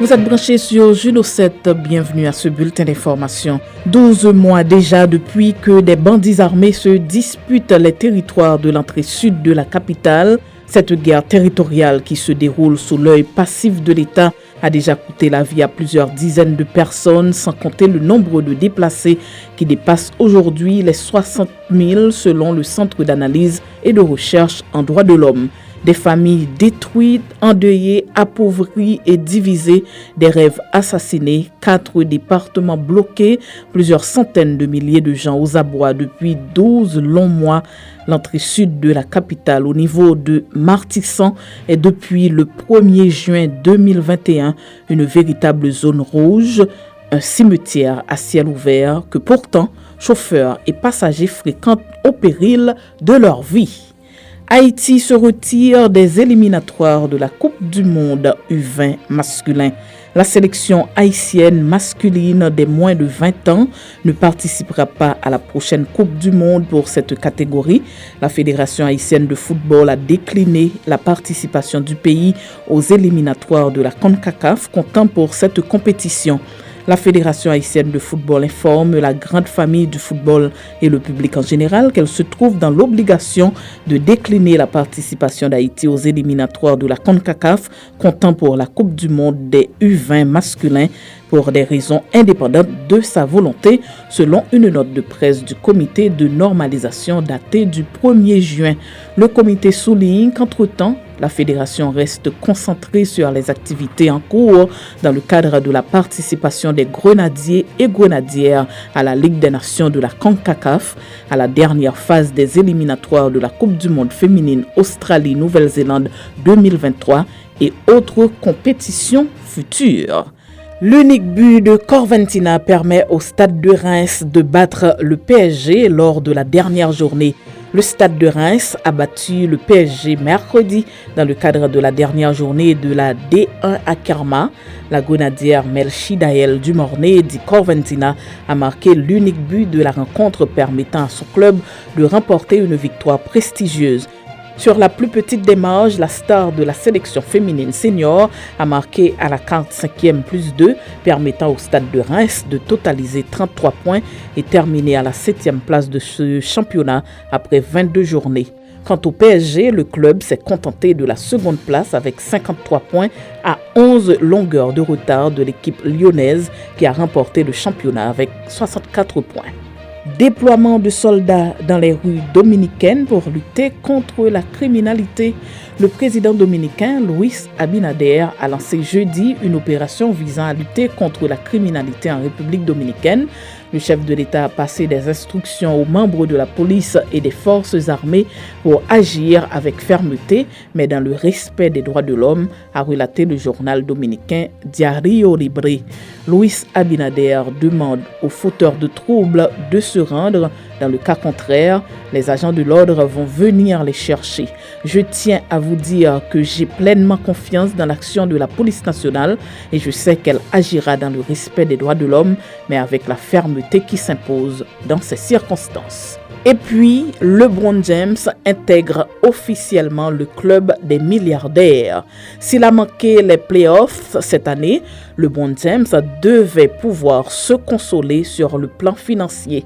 Vous êtes branchés sur Juno 7, bienvenue à ce bulletin d'information. 12 mois déjà depuis que des bandits armés se disputent les territoires de l'entrée sud de la capitale. Cette guerre territoriale qui se déroule sous l'œil passif de l'État a déjà coûté la vie à plusieurs dizaines de personnes, sans compter le nombre de déplacés qui dépasse aujourd'hui les 60 000 selon le Centre d'analyse et de recherche en droits de l'homme. Des familles détruites, endeuillées, appauvries et divisées, des rêves assassinés, 4 départements bloqués, plusieurs centaines de milliers de gens aux abois depuis 12 longs mois. L'entrée sud de la capitale au niveau de Martissan est depuis le 1er juin 2021 une véritable zone rouge, un cimetière à ciel ouvert que pourtant chauffeurs et passagers fréquentent au péril de leur vie. Haïti se retire des éliminatoires de la Coupe du Monde U20 masculin. La sélection haïtienne masculine des moins de 20 ans ne participera pas à la prochaine Coupe du Monde pour cette catégorie. La Fédération haïtienne de football a décliné la participation du pays aux éliminatoires de la CONCACAF comptant pour cette compétition. La Fédération haïtienne de football informe la grande famille du football et le public en général qu'elle se trouve dans l'obligation de décliner la participation d'Haïti aux éliminatoires de la CONCACAF comptant pour la Coupe du Monde des U20 masculins pour des raisons indépendantes de sa volonté, selon une note de presse du comité de normalisation datée du 1er juin. Le comité souligne qu'entre-temps, la fédération reste concentrée sur les activités en cours dans le cadre de la participation des grenadiers et grenadières à la Ligue des Nations de la CONCACAF, à la dernière phase des éliminatoires de la Coupe du Monde féminine Australie-Nouvelle-Zélande 2023 et autres compétitions futures. L'unique but de Corventina permet au Stade de Reims de battre le PSG lors de la dernière journée. Le Stade de Reims a battu le PSG mercredi dans le cadre de la dernière journée de la D1 à Kerma. La grenadière Melchidaël Dumornay dit Corventina a marqué l'unique but de la rencontre permettant à son club de remporter une victoire prestigieuse. Sur la plus petite démarche, la star de la sélection féminine senior a marqué à la 45e plus 2, permettant au Stade de Reims de totaliser 33 points et terminer à la 7e place de ce championnat après 22 journées. Quant au PSG, le club s'est contenté de la seconde place avec 53 points à 11 longueurs de retard de l'équipe lyonnaise qui a remporté le championnat avec 64 points. Déploiement de soldats dans les rues dominicaines pour lutter contre la criminalité. Le président dominicain Luis Abinader a lancé jeudi une opération visant à lutter contre la criminalité en République dominicaine. Le chef de l'État a passé des instructions aux membres de la police et des forces armées pour agir avec fermeté, mais dans le respect des droits de l'homme, a relaté le journal dominicain Diario Libre. Luis Abinader demande aux fauteurs de troubles de se rendre. Dans le cas contraire, les agents de l'ordre vont venir les chercher. Je tiens à vous dire que j'ai pleinement confiance dans l'action de la police nationale et je sais qu'elle agira dans le respect des droits de l'homme, mais avec la fermeté qui s'impose dans ces circonstances. Et puis, LeBron James intègre officiellement le club des milliardaires. S'il a manqué les playoffs cette année, LeBron James devait pouvoir se consoler sur le plan financier.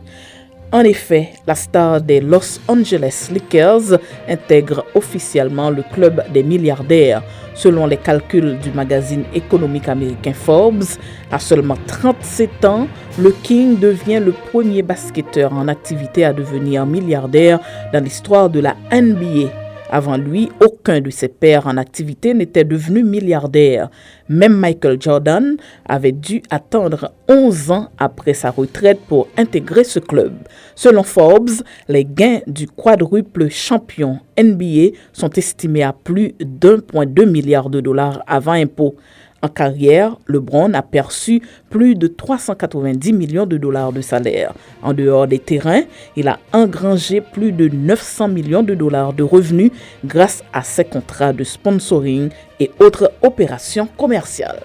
En effet, la star des Los Angeles Lakers intègre officiellement le club des milliardaires. Selon les calculs du magazine économique américain Forbes, à seulement 37 ans, le King devient le premier basketteur en activité à devenir milliardaire dans l'histoire de la NBA. Avant lui, aucun de ses pairs en activité n'était devenu milliardaire. Même Michael Jordan avait dû attendre 11 ans après sa retraite pour intégrer ce club. Selon Forbes, les gains du quadruple champion NBA sont estimés à plus d'1,2 milliard de dollars avant impôt. En carrière, LeBron a perçu plus de 390 millions de dollars de salaire. En dehors des terrains, il a engrangé plus de 900 millions de dollars de revenus grâce à ses contrats de sponsoring et autres opérations commerciales.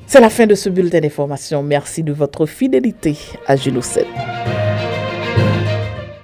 C'est la fin de ce bulletin d'information. Merci de votre fidélité à Juno 7.